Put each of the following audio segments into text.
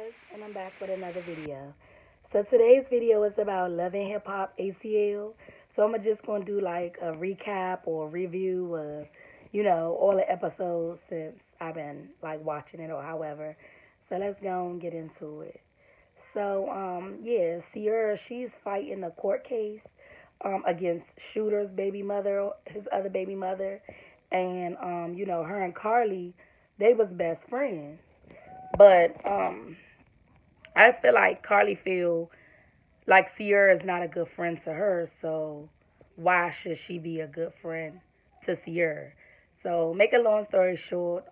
guys, and I'm back with another video. So today's video is about Love and Hip Hop ATL. So I'm just gonna do like a recap or review of, all the episodes since I've been like watching it or however. So let's go and get into it. So yeah, Sierra, she's fighting a court case against Shooter's baby mother, his other baby mother, and her and Carly, they was best friends. But I feel like Carly feel like Sierra is not a good friend to her, so why should she be a good friend to Sierra? So make a long story short,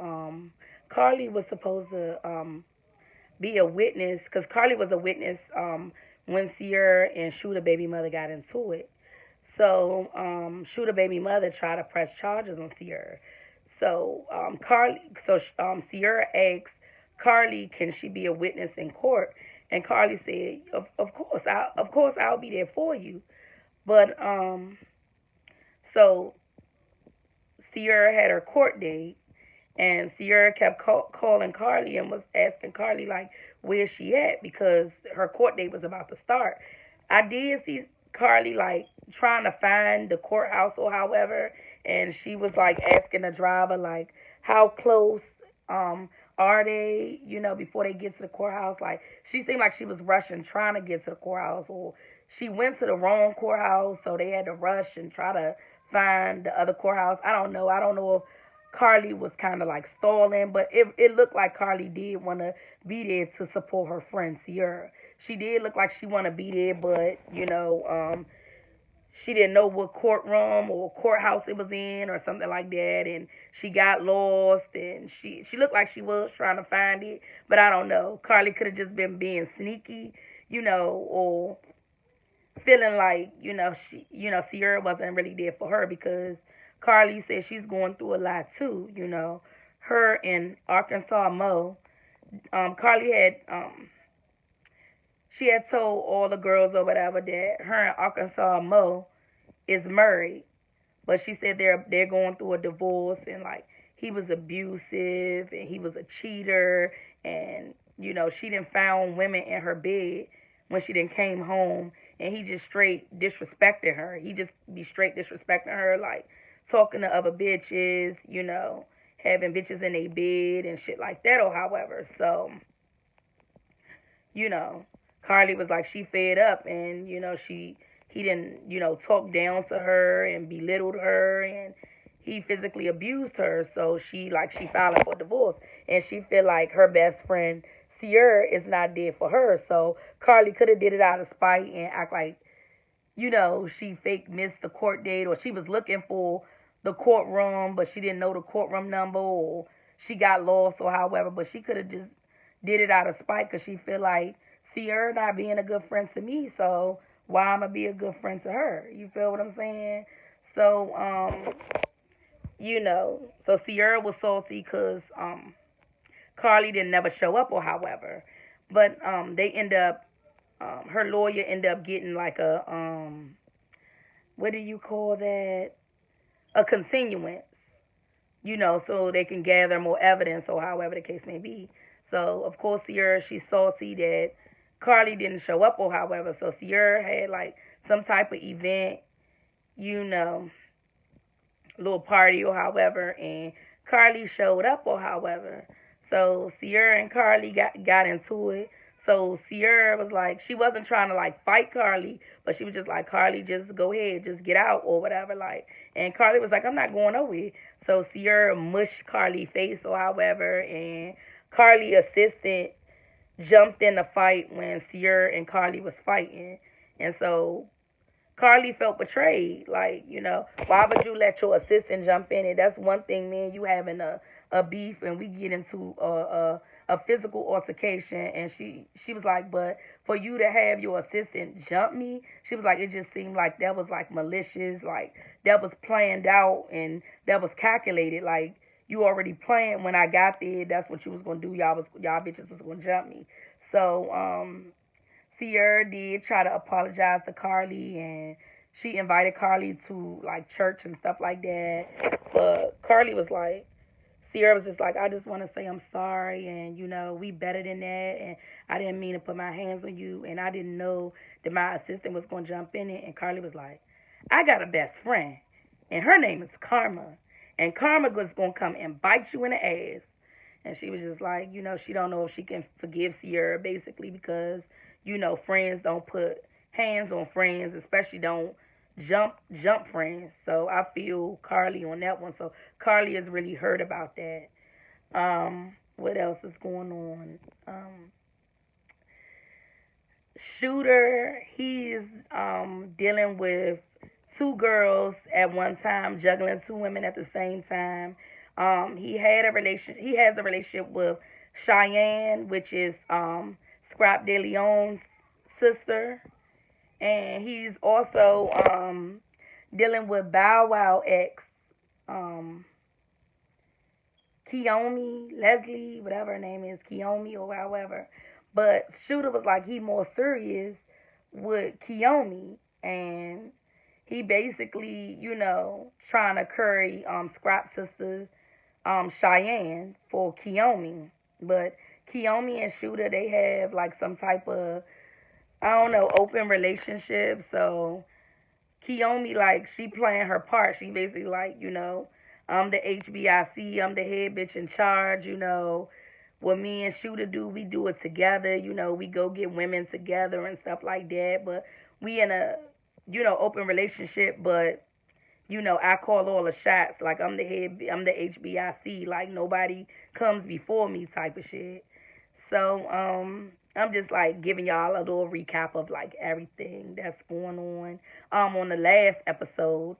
Carly was supposed to be a witness because Carly was a witness when Sierra and Shooter baby mother got into it. So Shooter baby mother tried to press charges on Sierra. Sierra asked Carly, can she be a witness in court? And Carly said, of course I'll be there for you. But so Sierra had her court date, and Sierra kept calling Carly and was asking Carly like where she at because her court date was about to start. I did see Carly like trying to find the courthouse or however, and she was like asking the driver like how close are they, before they get to the courthouse. Like she seemed like she was rushing trying to get to the courthouse, or she went to the wrong courthouse, so they had to rush and try to find the other courthouse. I don't know. I don't know if Carly was kind of like stalling, but it looked like Carly did want to be there to support her friend Sierra. She did look like she want to be there, but she didn't know what courtroom or courthouse it was in or something like that, and she got lost, and she looked like she was trying to find it, but I don't know. Carly could have just been being sneaky, or feeling like Sierra wasn't really there for her because Carly said she's going through a lot too. Her in Arkansas Mo. Carly had she had told all the girls or whatever that her and Arkansas Mo is married, but she said they're going through a divorce, and like he was abusive and he was a cheater, and she didn't found women in her bed when she didn't came home, and he just straight disrespected her. He just be straight disrespecting her, like talking to other bitches, having bitches in their bed and shit like that or however. So, you know, Carly was like she fed up, and he didn't talk down to her and belittled her, and he physically abused her. So she filed for divorce, and she feel like her best friend Sierra is not there for her. So Carly could have did it out of spite and act like she fake missed the court date, or she was looking for the courtroom but she didn't know the courtroom number, or she got lost or however. But she could have just did it out of spite because she feel like Sierra not being a good friend to me, so why I'm gonna be a good friend to her? You feel what I'm saying? So so Sierra was salty because Carly didn't never show up or however. But they end up her lawyer end up getting like a what do you call that? A continuance, so they can gather more evidence or however the case may be. So of course Sierra, she's salty that Carly didn't show up or however. So Sierra had like some type of event, you know, little party or however, and Carly showed up or however. So Sierra and Carly got into it. So Sierra was like, she wasn't trying to like fight Carly, but she was just like, Carly, just go ahead, just get out or whatever. Like, and Carly was like, I'm not going nowhere. So Sierra mushed Carly's face or however, and Carly assistant jumped in the fight when Sierra and Carly was fighting. And so Carly felt betrayed. Like, why would you let your assistant jump in it? That's one thing, man, you having a beef and we get into a physical altercation, and she was like, but for you to have your assistant jump me, she was like, it just seemed like that was like malicious, like that was planned out and that was calculated. Like you already planned when I got there, that's what you was gonna do. Y'all bitches was gonna jump me. So Sierra did try to apologize to Carly, and she invited Carly to like church and stuff like that. But Carly was like, Sierra was just like, I just want to say I'm sorry, and we better than that, and I didn't mean to put my hands on you, and I didn't know that my assistant was gonna jump in it. And Carly was like, I got a best friend, and her name is Karma, and Karma was gonna come and bite you in the ass. And she was just like, she don't know if she can forgive Sierra, basically, because friends don't put hands on friends, especially don't jump friends. So I feel Carly on that one. So Carly is really hurt about that. What else is going on? Shooter, he's dealing with two girls at one time, juggling two women at the same time. He has a relationship with Cheyenne, which is Scrap De Leon's sister, and he's also dealing with Bow Wow ex, um, Kiyomi, Leslie, whatever her name is, Kiyomi or however. But Shooter was like he more serious with Kiyomi, and he basically, trying to curry Scrap sister Cheyenne for Kiyomi. But Kiyomi and Shooter, they have like some type of, I don't know, open relationship. So Kiyomi, like, she playing her part. She basically like, I'm the HBIC, I'm the head bitch in charge, What me and Shooter do, we do it together, we go get women together and stuff like that. But we in a, open relationship, but I call all the shots. Like, I'm the head, I'm the HBIC. Like, nobody comes before me type of shit. So, I'm just, like, giving y'all a little recap of, like, everything that's going on. On the last episode,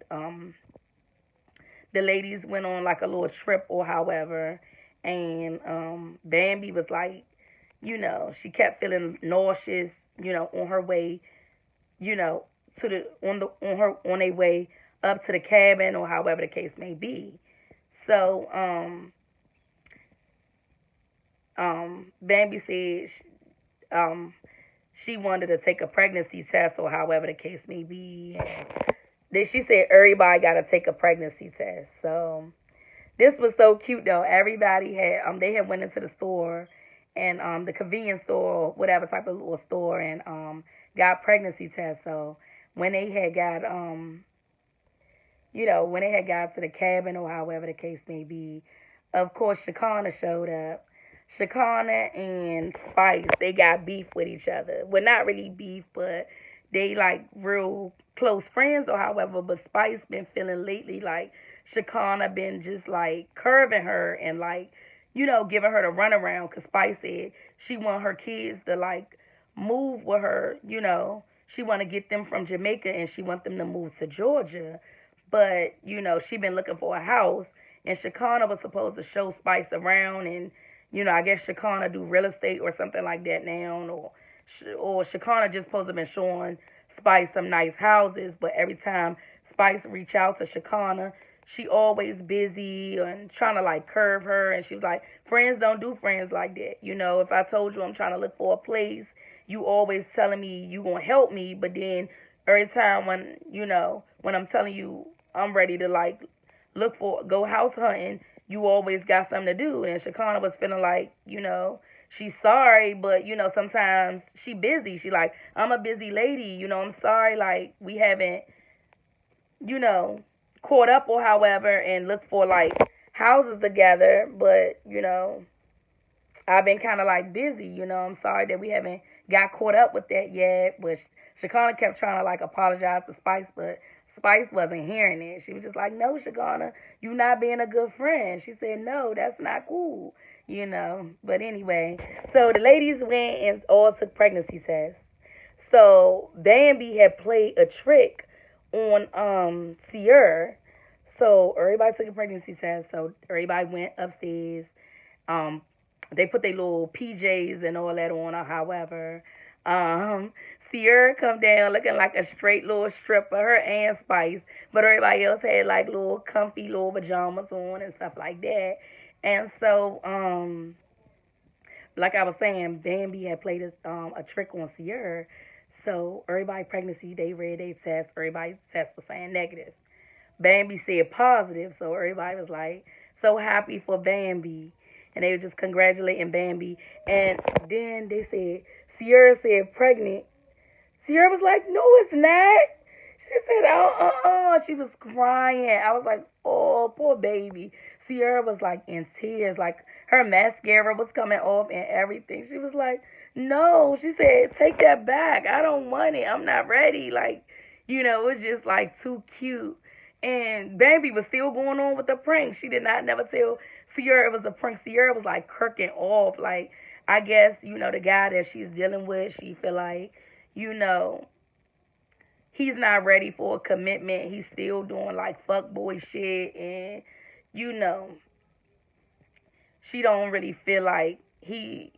the ladies went on, like, a little trip or however. And, Bambi was, like, she kept feeling nauseous, on her way, to the, on their way up to the cabin or however the case may be. So, Bambi said she wanted to take a pregnancy test or however the case may be. And then she said everybody got to take a pregnancy test. So this was so cute though. Everybody had they had went into the store and the convenience store, whatever type of little store, and got pregnancy tests. So when they had got when they had got to the cabin or however the case may be, of course Shakana showed up. Shakana and Spice, they got beef with each other. Well, not really beef, but they like real close friends or however. But Spice been feeling lately like Shakana been just like curving her and like, giving her the runaround. Because Spice said she want her kids to like move with her, She want to get them from Jamaica and she want them to move to Georgia. But, she been looking for a house. And Shakana was supposed to show Spice around and, I guess Shakana do real estate or something like that now. Or Shakana just supposed to have been showing Spice some nice houses. But every time Spice reach out to Shakana, she always busy and trying to like curve her. And she was like, friends don't do friends like that. If I told you I'm trying to look for a place, you always telling me you gonna help me. But then every time when I'm telling you I'm ready to like go house hunting, you always got something to do. And Shakana was feeling like, she's sorry, but, sometimes she busy. She like, I'm a busy lady, I'm sorry, like, we haven't, caught up or however and looked for, like, houses together. But, I've been kind of, like, busy, I'm sorry that we haven't got caught up with that yet. But Shakana kept trying to, like, apologize to Spice, but Spice wasn't hearing it. She was just like, no, Shakana, you not being a good friend. She said, no, that's not cool, But anyway, so the ladies went and all took pregnancy tests. So Bambi had played a trick on Sierra. So everybody took a pregnancy test. So everybody went upstairs. They put their little PJs and all that on or however. Sierra come down looking like a straight little stripper, her and Spice, but everybody else had like little comfy little pajamas on and stuff like that. And so, like I was saying, Bambi had played a trick on Sierra. So everybody pregnancy, they read their test. Everybody's test was saying negative. Bambi said positive, so everybody was like, so happy for Bambi. And they were just congratulating Bambi. And then they said, Sierra said pregnant. Sierra was like, no, it's not. She said, She was crying. I was like, oh, poor baby. Sierra was like in tears. Like her mascara was coming off and everything. She was like, no. She said, take that back. I don't want it. I'm not ready. Like, it was just like too cute. And Bambi was still going on with the prank. She did not never tell Sierra it was a prank. Sierra was like kirking off. Like, I guess, the guy that she's dealing with, she feel like, you know, he's not ready for a commitment. He's still doing like fuckboy shit, and you know, she don't really feel like he's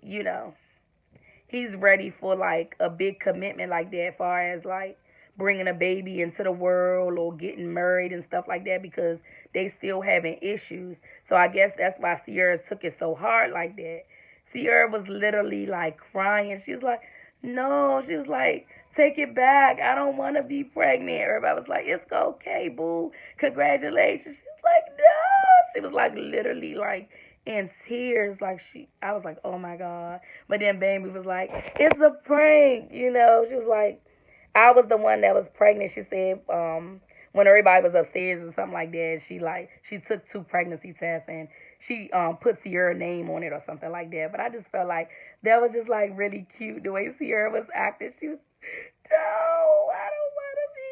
ready for like a big commitment like that, as far as like bringing a baby into the world or getting married and stuff like that, because they still having issues. So I guess that's why Sierra took it so hard like that. Sierra was literally like crying. She was like, no, she was like, take it back. I don't want to be pregnant. Everybody was like, it's okay, boo. Congratulations. She was like, no. She was like literally like in tears. Like I was like, oh my God. But then Baby was like, it's a prank. She was like, I was the one that was pregnant. She said, when everybody was upstairs or something like that, she took 2 pregnancy tests and she put Sierra's name on it or something like that. But I just felt like that was just like really cute the way Sierra was acting. She was, no, I don't want to be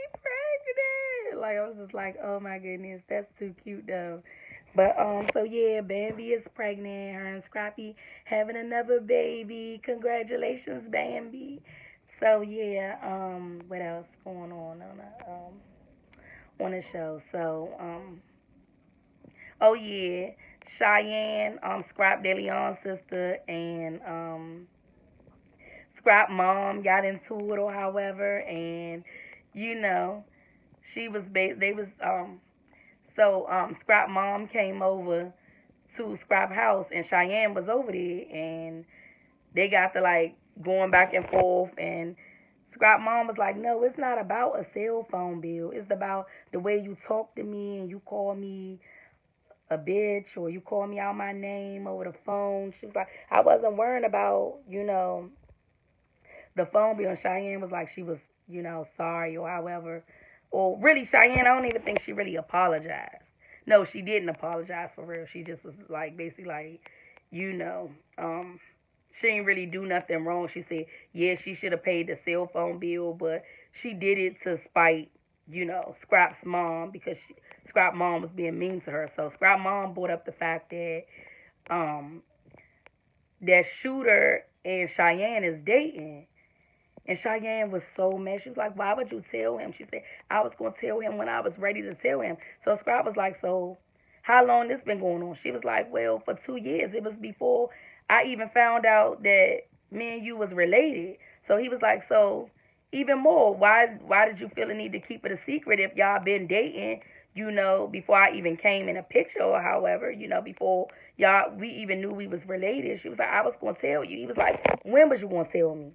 pregnant. Like I was just like, oh my goodness, that's too cute though. But so yeah, Bambi is pregnant. Her and Scrappy having another baby. Congratulations, Bambi. So yeah, what else going on the show? So oh yeah, Cheyenne, Scrap De Leon's sister, and Scrap mom got into it or however, and you know, she was they was so Scrap mom came over to Scrap house and Cheyenne was over there, and they got to like going back and forth, and Scrap mom was like, no, it's not about a cell phone bill. It's about the way you talk to me and you call me a bitch or you call me out my name over the phone. She was like, I wasn't worrying about, the phone bill. And Cheyenne was like, she was, sorry or however. Or really, Cheyenne, I don't even think she really apologized. No, she didn't apologize for real. She just was like, basically like, you know, um, she didn't really do nothing wrong. She said, yeah, she should have paid the cell phone bill, but she did it to spite, Scrap's mom, because Scrap mom was being mean to her. So Scrap mom brought up the fact that um that Shooter and Cheyenne is dating. And Cheyenne was so mad. She was like, why would you tell him? She said, I was going to tell him when I was ready to tell him. So Scrap was like, so how long this been going on? She was like, well, for 2 years. It was before I even found out that me and you was related. So he was like, so even more, why did you feel the need to keep it a secret if y'all been dating, before I even came in a picture or however, before we even knew we was related. She was like, I was going to tell you. He was like, when was you going to tell me?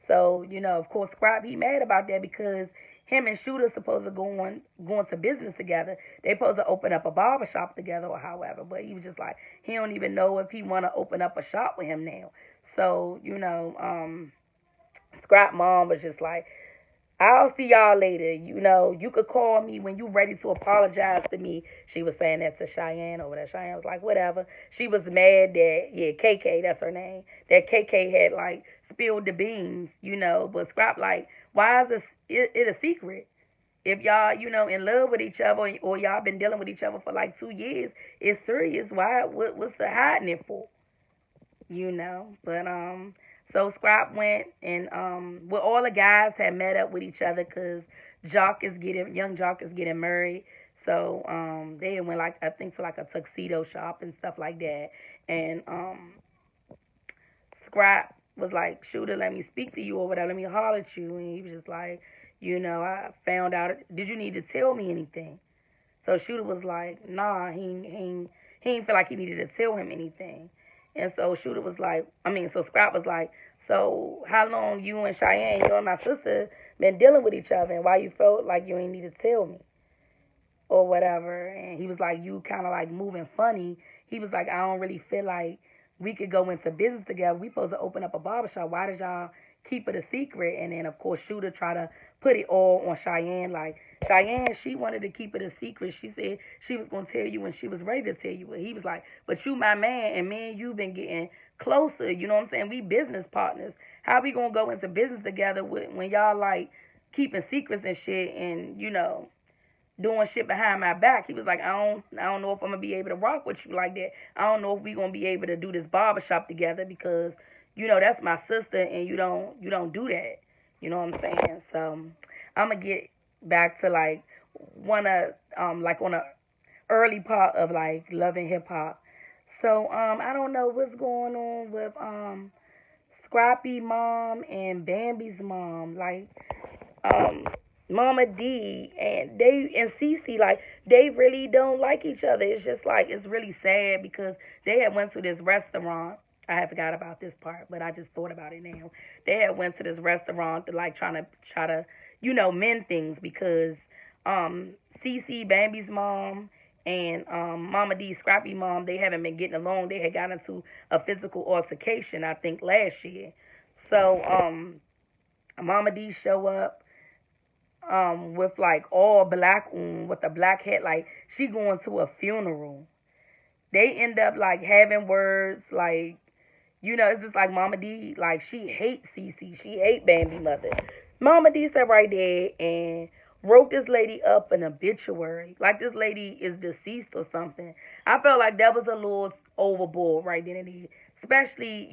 So, of course, Scrap, he mad about that because him and Shooter supposed to going to business together. They supposed to open up a barber shop together or however. But he was just like, he don't even know if he want to open up a shop with him now. So, Scrap mom was just like, I'll see y'all later. You could call me when you ready to apologize to me. She was saying that to Cheyenne over there. Cheyenne was like, whatever. She was mad that, yeah, KK, that's her name, that KK had, like, spilled the beans, But Scrap, like, why is it a secret? If y'all, in love with each other or y'all been dealing with each other for, like, 2 years, it's serious. What's the hiding it for? But, so Scrap went and well, all the guys had met up with each other because young Jock is getting married. So they went like I think to like a tuxedo shop and stuff like that. And Scrap was like, Shooter, let me speak to you or whatever, let me holler at you. And he was just like, I found out. Did you need to tell me anything? So Shooter was like, nah, he didn't feel like he needed to tell him anything. And so so Scrap was like, so how long you and Cheyenne, you and my sister, been dealing with each other and why you felt like you ain't need to tell me? or whatever. And he was like, you kind of like moving funny. He was like, I don't really feel like we could go into business together. We supposed to open up a barbershop. Why did y'all keep it a secret? And then, of course, Shooter tried to put it all on Cheyenne. Like, Cheyenne, she wanted to keep it a secret. She said she was going to tell you when she was ready to tell you. But he was like, but you my man, and me and you been getting closer. You know what I'm saying? We business partners. How we going to go into business together when y'all, like, keeping secrets and shit and, doing shit behind my back. He was like, I don't know if I'm gonna be able to rock with you like that. I don't know if we gonna be able to do this barbershop together because, that's my sister and you don't do that. You know what I'm saying? So I'm gonna get back to like one of like on a early part of like loving hip hop. So I don't know what's going on with Scrappy mom and Bambi's mom. Like um Mama D and Cece, like they really don't like each other. It's just like it's really sad because they had went to this restaurant. I had forgot about this part, but I just thought about it now. They had went to this restaurant to like try to mend things because Cece Bambi's mom and Mama D Scrappy mom, they haven't been getting along. They had got into a physical altercation I think last year. So Mama D show up with like all black on with a black hat, like she going to a funeral. They end up like having words like it's just like Mama D, like she hates Cece, she hate Bambi mother. Mama D sat right there and wrote this lady up an obituary, like this lady is deceased or something. I felt like that was a little overboard right then and there, especially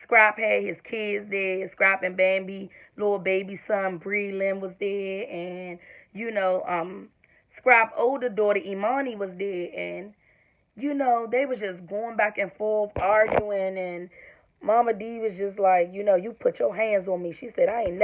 Scrap had his kids there. Scrap and Bambi, little baby son Breland was there, and Scrap older daughter Imani was there, and they was just going back and forth arguing, and Mama D was just like, you put your hands on me. She said, I ain't